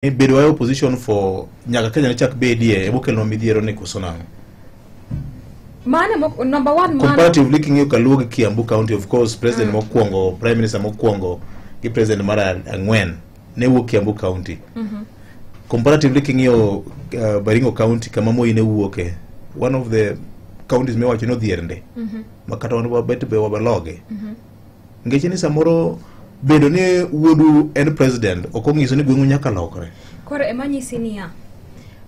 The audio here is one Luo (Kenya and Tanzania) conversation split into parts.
bedo opposition for nyaka Kenya chak bedie e bokel no midhiero ne kosonang. Mane number one man comparatively kingiyo Kaluogi Kiambu County, of course president mokwongo, prime minister mokwongo gi president mara ang'wen ne wuok Kiambu County. Comparatively kingiyo Baringo County kama Moi ne wuoke, one of the counties me wacho no dhierende makata wan bet be wabaloge. Ngeche ni samoro bedo ne wuodu en president okongiso ni gweng'u nyaka lokre. Kore emanyisi niya,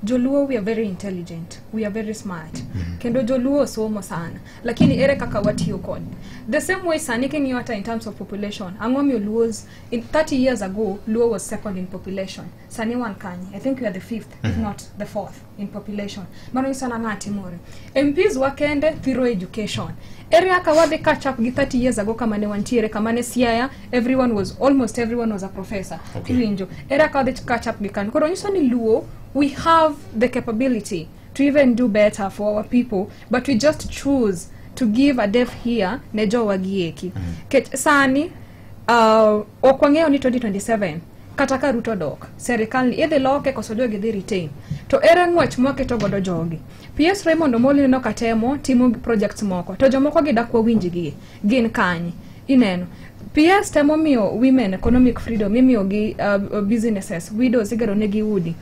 Joluo, we are very intelligent, we are very smart. Kendo Joluo somo sana, lakini ere kaka watiyo kod. The same way sani kingiyo hata in terms of population, ang'omiyo Luos, in 30 years ago, Luo was second in population. Sani wan kanye, I think we are the 5th, if not the 4th in population. Mano isana ngati more. MPs wakende, through education. Ere aka wade catch up 30 years ago kamane wantiere, kamane Siaya, almost everyone was a professor. Kiwinjo. Ere aka wade catch up gikan. Koro nisani Luo, we have the capability to even do better for our people, but we just choose to give a deaf ear nejo wagieki. Sani okwangeo ni 2027 kataka Ruto dok serikali edhe loke kosojo gidhi retain to ere ng'wech mwake to godo jogi. PS Raymond Omoli no katemo timo projects moko to jomoko gidakwa winjigi gin kanyi ineno. PS temo miyo women economic freedom, miyo gi businesses, widows igero negi udi,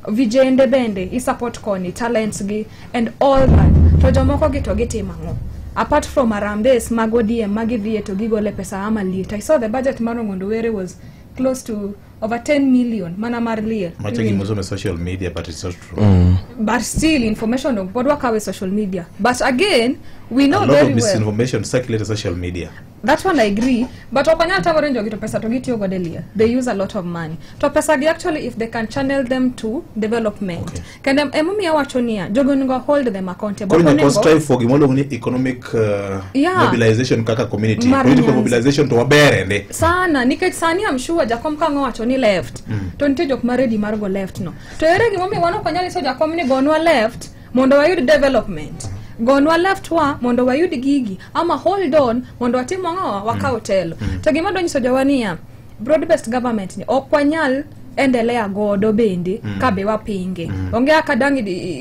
vijende bende i support koni talents gi and all that. To jomoko gi to gitimango apart from Arambes magodie magidhie to gigole pesa ama liet. I saw the budget mano Ngondowere was close to over 10 million mana mar liet. Machagi muso social media, but it's not true. But still information of what work with social media. But again, we know very well. A lot of misinformation circulates social media. That one I agree. But opanya tawarenjo gito pesa to giti ogodelia. They use a lot of money. To pesa gi actually if they can channel them to development. Okay. Can emumi ya wachonia jogongo hold them accountable. Kono strive for gimolo ni economic mobilization kaka community. Political mobilization to waberende. Sana nikech sani I'm sure jakom kango wachoni left. To nite jok maredi margo left no. To ere gimomi wano kanyali so jakom ni gonwa left mondo wayud development. Gonwa left wa mondo wayud gigi ama hold on mondo watimo ngawa wakao telo. To gima donyiso jawania broad based government ni okwanyal endelea godo bende kabe wapinge. Onge akadangi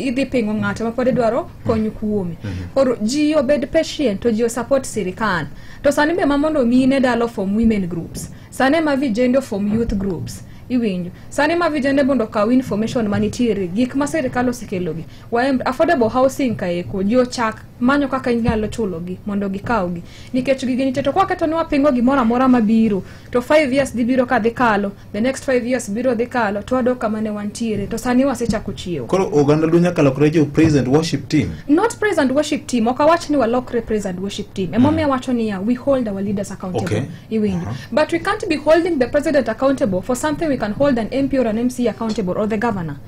idhi pingo ng'ato mapode dwaro konyu kuome. Koro ji obed patient to ji support sirikal. To sani be mamondo mine dalo from women groups. Sane ma vijendo from youth groups. Iwinjo. Sani ma vijende bondo kaw information manitiere gik ma sirikal osekelogi. Affordable housing kaeko jo chak manyo kaka inyalo chulogi mondo gikawgi. Nikech gigi nitie to kwa keto ni wapingo gimora mora mabiro to 5 years dibiro ka dhikalo, the next 5 years biro dhikalo to ado kama ne wantiere to sani wasechako chiewo. Koro oganda dunya kala krejo present worship team. Not present worship team, okawach ni walokre present worship team. Emomi wacho ni we hold our leaders accountable. Iwinjo. But we can't be holding the president accountable for something we can hold an MP or an MC accountable or the governor.